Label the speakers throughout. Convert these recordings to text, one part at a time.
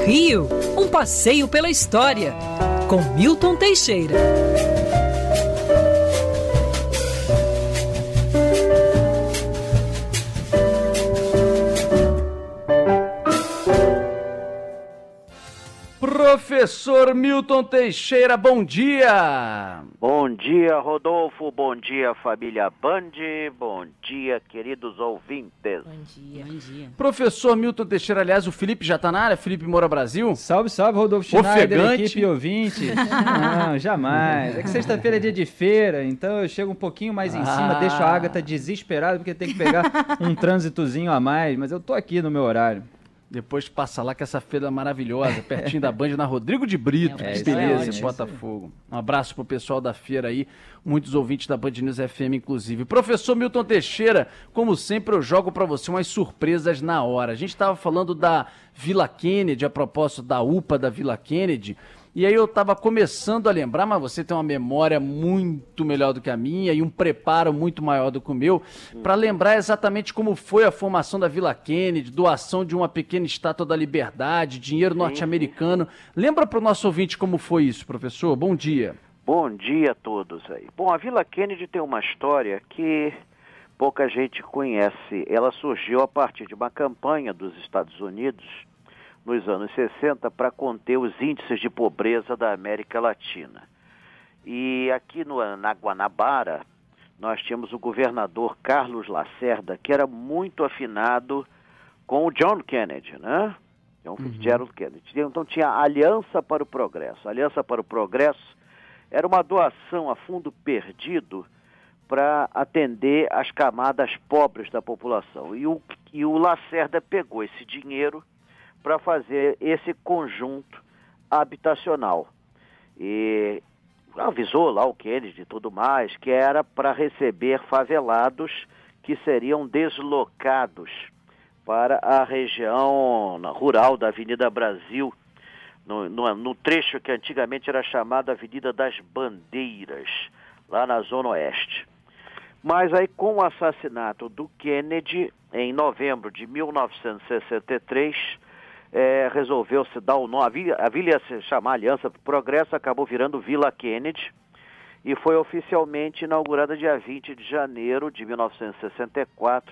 Speaker 1: Rio, um passeio pela história, com Milton Teixeira.
Speaker 2: Professor Milton Teixeira, bom dia!
Speaker 3: Bom dia, Rodolfo, bom dia, família Band, bom dia, queridos ouvintes.
Speaker 4: Bom dia. Bom dia.
Speaker 2: Professor Milton Teixeira, aliás, o Felipe já tá na área, Felipe Moura Brasil?
Speaker 5: Salve, salve, Rodolfo Schneider,
Speaker 2: Ofegante.
Speaker 5: equipe e ouvinte. Não, jamais. É que sexta-feira é dia de feira, então eu chego um pouquinho mais em cima, deixo a Agatha desesperada, porque tem que pegar um trânsitozinho a mais, mas eu tô aqui no meu horário.
Speaker 2: Depois passa lá com essa feira maravilhosa, pertinho da Band, na Rodrigo de Brito, que beleza, em Botafogo. Um abraço pro pessoal da feira aí, muitos ouvintes da Band News FM, inclusive. Professor Milton Teixeira, como sempre eu jogo para você umas surpresas na hora. A gente estava falando da Vila Kennedy, a propósito da UPA da Vila Kennedy, e aí eu estava começando a lembrar, mas você tem uma memória muito melhor do que a minha e um preparo muito maior do que o meu, para lembrar exatamente como foi a formação da Vila Kennedy, doação de uma pequena estátua da Liberdade, dinheiro norte-americano. Lembra para o nosso ouvinte como foi isso, professor? Bom dia.
Speaker 3: Bom dia a todos aí. Bom, a Vila Kennedy tem uma história que pouca gente conhece. Ela surgiu a partir de uma campanha dos Estados Unidos nos anos 60 para conter os índices de pobreza da América Latina. E aqui na Guanabara, nós tínhamos o governador Carlos Lacerda, que era muito afinado com o John Kennedy, né? John Fitzgerald Kennedy. Então tinha a Aliança para o Progresso. A Aliança para o Progresso era uma doação a fundo perdido para atender as camadas pobres da população. E o Lacerda pegou esse dinheiro para fazer esse conjunto habitacional. E avisou lá o Kennedy e tudo mais, que era para receber favelados que seriam deslocados para a região rural da Avenida Brasil, no trecho que antigamente era chamado Avenida das Bandeiras, lá na Zona Oeste. Mas aí, com o assassinato do Kennedy, em novembro de 1963, resolveu-se dar o nome, a vila ia se chamar Aliança para o Progresso, acabou virando Vila Kennedy, e foi oficialmente inaugurada dia 20 de janeiro de 1964,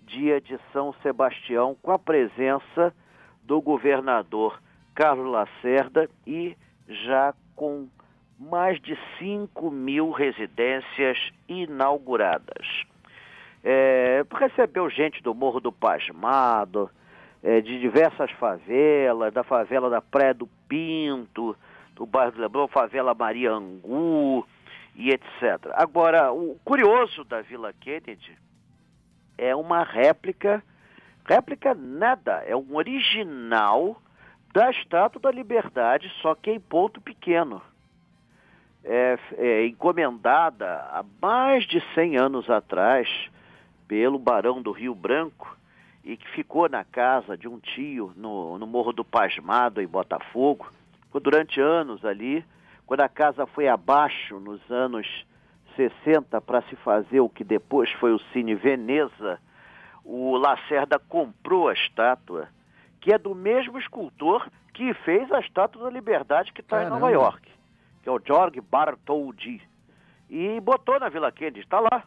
Speaker 3: dia de São Sebastião, com a presença do governador Carlos Lacerda e já com mais de 5.000 residências inauguradas. Recebeu gente do Morro do Pasmado, de diversas favelas, da favela da Praia do Pinto, do bairro do Leblon, favela Maria Angu e etc. Agora, o curioso da Vila Kennedy é uma réplica nada, é um original da Estátua da Liberdade, só que em ponto pequeno. Encomendada há mais de 100 anos atrás pelo Barão do Rio Branco, e que ficou na casa de um tio no Morro do Pasmado, em Botafogo. Ficou durante anos ali. Quando a casa foi abaixo, nos anos 60, para se fazer o que depois foi o Cine Veneza, o Lacerda comprou a estátua, que é do mesmo escultor que fez a Estátua da Liberdade, que está em Nova York, que é o George Bartholdi. E botou na Vila Kennedy. Está lá.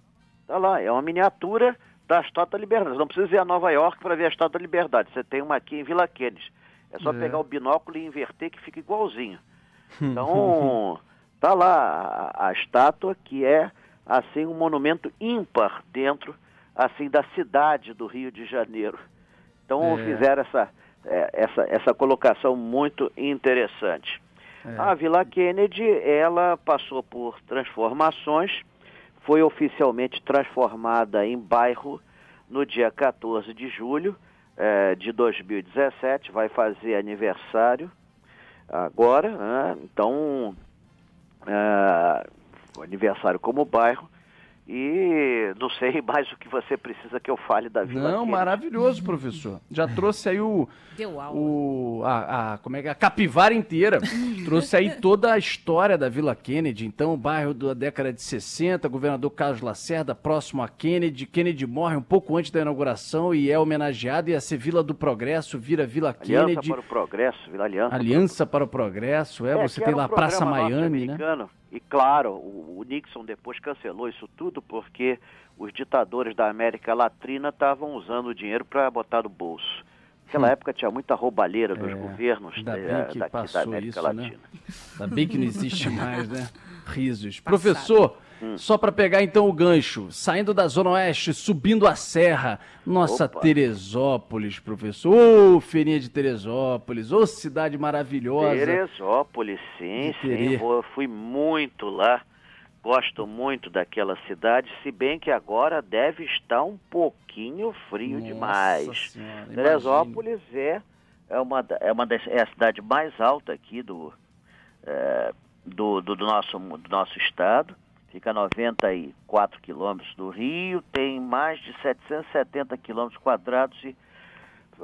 Speaker 3: É uma miniatura da Estátua da Liberdade. Você não precisa ir a Nova York para ver a Estátua da Liberdade. Você tem uma aqui em Vila Kennedy. É só pegar o binóculo e inverter que fica igualzinho. Então, tá lá a estátua, que é assim um monumento ímpar dentro assim da cidade do Rio de Janeiro. Então fizeram essa colocação muito interessante. A Vila Kennedy, ela passou por transformações. Foi oficialmente transformada em bairro no dia 14 de julho de 2017, vai fazer aniversário agora, né? Então, aniversário como bairro, E não sei mais o que você precisa que eu fale da Vila Kennedy.
Speaker 2: Não, maravilhoso, professor. Já trouxe aí a capivara inteira. Trouxe aí toda a história da Vila Kennedy. Então, o bairro da década de 60, governador Carlos Lacerda, próximo a Kennedy. Kennedy morre um pouco antes da inauguração e é homenageado. Ia ser Vila do Progresso, vira Vila Kennedy.
Speaker 3: Aliança para o Progresso, Vila Aliança.
Speaker 2: Aliança para o Progresso, você tem lá a Praça Miami, né?
Speaker 3: E claro, o Nixon depois cancelou isso tudo porque os ditadores da América Latina estavam usando o dinheiro para botar no bolso. Naquela época tinha muita roubalheira dos governos da América Latina.
Speaker 2: Né? Ainda bem que não existe mais, né? Risos. Professor, só para pegar então o gancho, saindo da Zona Oeste, subindo a serra, nossa Teresópolis, professor. Ô, feirinha de Teresópolis, ô, cidade maravilhosa.
Speaker 3: Teresópolis, sim. Fui muito lá, gosto muito daquela cidade, se bem que agora deve estar um pouquinho frio demais.
Speaker 2: Senhora,
Speaker 3: Teresópolis é a cidade mais alta aqui do nosso estado. Fica a 94 quilômetros do Rio, tem mais de 770 quilômetros quadrados e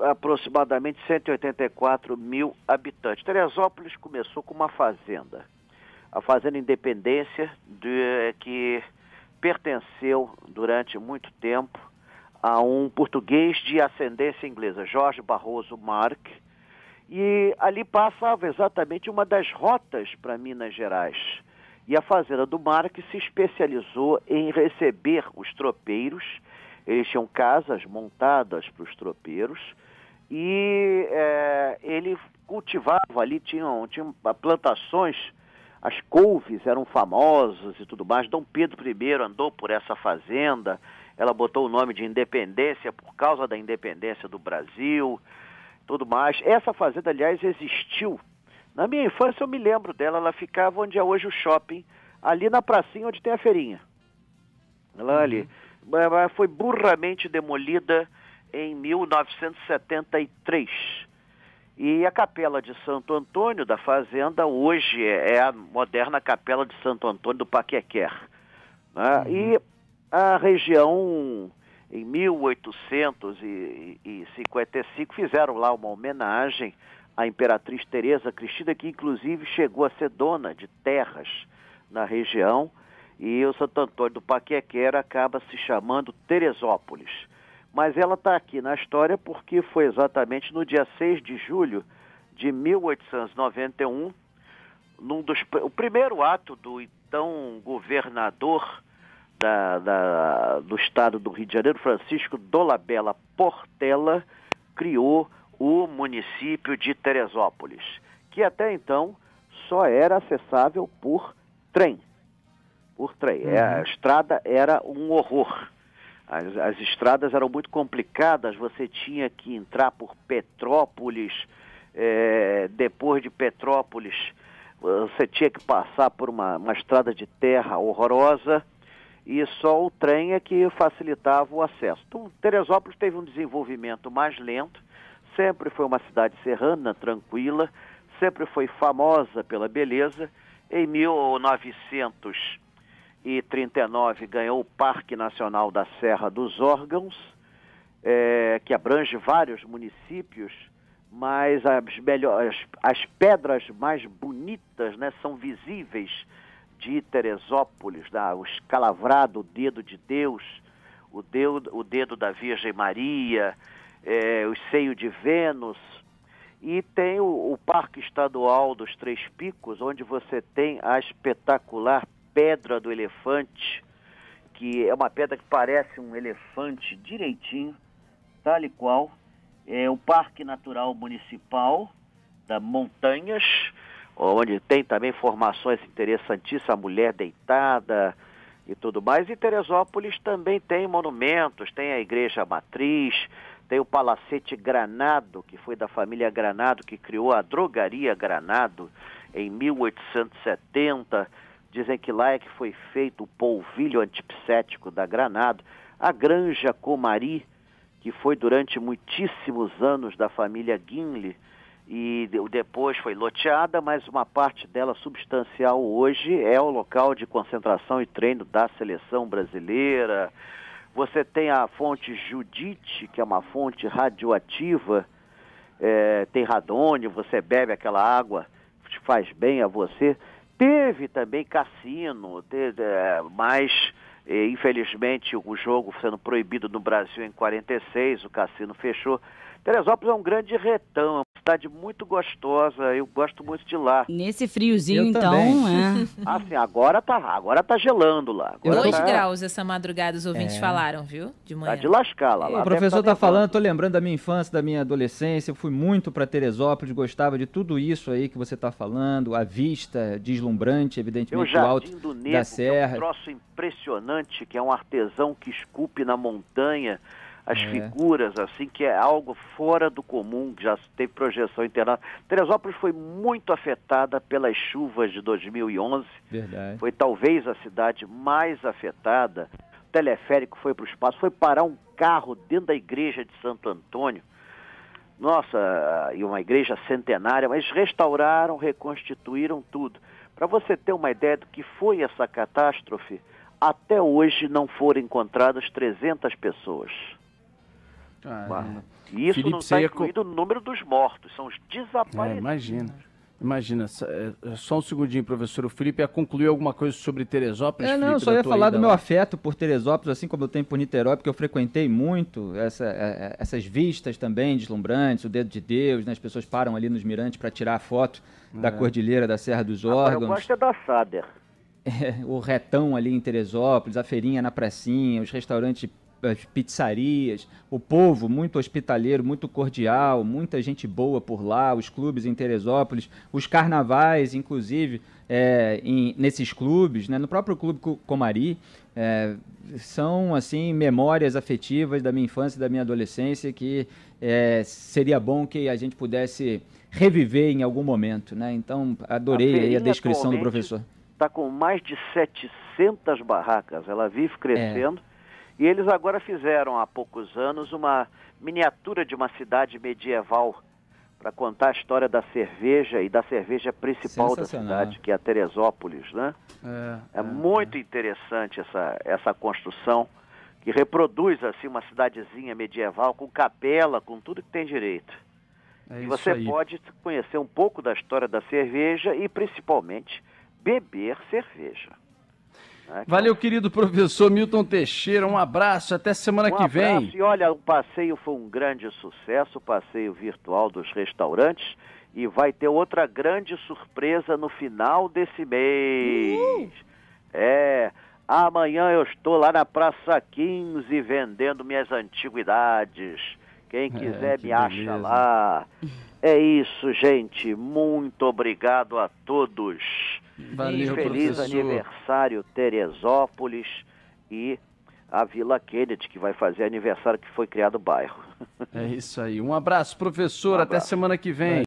Speaker 3: aproximadamente 184 mil habitantes. Teresópolis começou com uma fazenda, a Fazenda Independência, que pertenceu durante muito tempo a um português de ascendência inglesa, Jorge Barroso Marque, e ali passava exatamente uma das rotas para Minas Gerais. E a fazenda do Marque se especializou em receber os tropeiros. Eles tinham casas montadas para os tropeiros e ele cultivava ali, tinham plantações, as couves eram famosas e tudo mais. Dom Pedro I andou por essa fazenda, ela botou o nome de Independência por causa da independência do Brasil, tudo mais. Essa fazenda, aliás, existiu. Na minha infância eu me lembro dela, ela ficava onde é hoje o shopping, ali na pracinha onde tem a feirinha. Ela ali. Foi burramente demolida em 1973. E a Capela de Santo Antônio da fazenda hoje é a moderna Capela de Santo Antônio do Paquequer. Né? E a região, em 1855, fizeram lá uma homenagem a Imperatriz Teresa Cristina, que inclusive chegou a ser dona de terras na região, e o Santo Antônio do Paquequer acaba se chamando Teresópolis. Mas ela está aqui na história porque foi exatamente no dia 6 de julho de 1891, o primeiro ato do então governador do estado do Rio de Janeiro, Francisco Dolabella Portela, criou o município de Teresópolis, que até então só era acessável por trem. A estrada era um horror. As estradas eram muito complicadas, você tinha que entrar por Petrópolis, depois de Petrópolis você tinha que passar por uma estrada de terra horrorosa, e só o trem é que facilitava o acesso. Então, Teresópolis teve um desenvolvimento mais lento, sempre foi uma cidade serrana, tranquila, sempre foi famosa pela beleza. Em 1939 ganhou o Parque Nacional da Serra dos Órgãos, que abrange vários municípios, mas as pedras mais bonitas, né, são visíveis de Teresópolis, o escalavrado, o dedo de Deus, o dedo da Virgem Maria, o seio de Vênus, e tem o Parque Estadual dos Três Picos, onde você tem a espetacular Pedra do Elefante, que é uma pedra que parece um elefante direitinho, tal e qual. É o Parque Natural Municipal da Montanhas, onde tem também formações interessantíssimas, a mulher deitada e tudo mais. E Teresópolis também tem monumentos, tem a Igreja Matriz, tem o Palacete Granado, que foi da família Granado, que criou a Drogaria Granado em 1870. Dizem que lá é que foi feito o polvilho antipsético da Granado. A Granja Comari, que foi durante muitíssimos anos da família Guinle, e depois foi loteada, mas uma parte dela substancial hoje é o local de concentração e treino da seleção brasileira. Você tem a fonte Judite, que é uma fonte radioativa, tem radônio, você bebe aquela água, faz bem a você. Teve também cassino, mas infelizmente o jogo sendo proibido no Brasil em 46, o cassino fechou. Teresópolis é um grande retão, é uma cidade muito gostosa, eu gosto muito de lá.
Speaker 4: Nesse friozinho,
Speaker 5: Eu
Speaker 4: então,
Speaker 5: também.
Speaker 3: Assim, agora tá gelando lá. Agora
Speaker 6: 2 graus essa madrugada, os ouvintes falaram, viu? De manhã.
Speaker 3: Tá de lascar lá.
Speaker 5: O professor tá falando, tô lembrando da minha infância, da minha adolescência, eu fui muito para Teresópolis, gostava de tudo isso aí que você tá falando, a vista deslumbrante, evidentemente, do alto
Speaker 3: do Negro,
Speaker 5: da serra.
Speaker 3: Que é um troço impressionante, que é um artesão que esculpe na montanha as figuras, assim, que é algo fora do comum, que já teve projeção internacional. Teresópolis foi muito afetada pelas chuvas de 2011.
Speaker 5: Verdade.
Speaker 3: Foi talvez a cidade mais afetada. O teleférico foi para o espaço, foi parar um carro dentro da igreja de Santo Antônio. Nossa, e uma igreja centenária, mas restauraram, reconstituíram tudo. Para você ter uma ideia do que foi essa catástrofe, até hoje não foram encontradas 300 pessoas. E isso
Speaker 2: Felipe,
Speaker 3: não está incluído no número dos mortos, são os desaparecidos.
Speaker 2: Imagina, só um segundinho, professor. O Felipe ia concluir alguma coisa sobre Teresópolis?
Speaker 5: Não,
Speaker 2: Felipe,
Speaker 5: só ia falar do meu
Speaker 2: lá.
Speaker 5: afeto por Teresópolis, assim como eu tenho por Niterói, porque eu frequentei muito essas vistas também deslumbrantes, o Dedo de Deus, né? As pessoas param ali nos mirantes para tirar a foto da Cordilheira da Serra dos Órgãos.
Speaker 3: Eu gosto da Sader.
Speaker 5: O retão ali em Teresópolis, a feirinha na pracinha, os restaurantes, as pizzarias, o povo muito hospitaleiro, muito cordial, muita gente boa por lá, os clubes em Teresópolis, os carnavais, inclusive, nesses clubes, né, no próprio Clube Comari, são, assim, memórias afetivas da minha infância e da minha adolescência que seria bom que a gente pudesse reviver em algum momento, né? Então, adorei aí a descrição do professor.
Speaker 3: Está com mais de 700 barracas, ela vive crescendo. E eles agora fizeram, há poucos anos, uma miniatura de uma cidade medieval para contar a história da cerveja e da cerveja principal da cidade, que é a Teresópolis, né? É muito interessante essa construção, que reproduz assim uma cidadezinha medieval com capela, com tudo que tem direito. E você pode conhecer um pouco da história da cerveja e, principalmente, beber cerveja.
Speaker 2: Valeu, querido professor Milton Teixeira, um abraço, até semana que vem.
Speaker 3: E olha, o passeio foi um grande sucesso, o passeio virtual dos restaurantes, e vai ter outra grande surpresa no final desse mês. Amanhã eu estou lá na Praça 15 vendendo minhas antiguidades. Quem quiser me acha lá. É isso, gente. Muito obrigado a todos.
Speaker 2: Valeu,
Speaker 3: feliz
Speaker 2: professor.
Speaker 3: aniversário, Teresópolis, e a Vila Kennedy, que vai fazer aniversário, que foi criado o bairro.
Speaker 2: É isso aí. Um abraço, professor. Até semana que vem.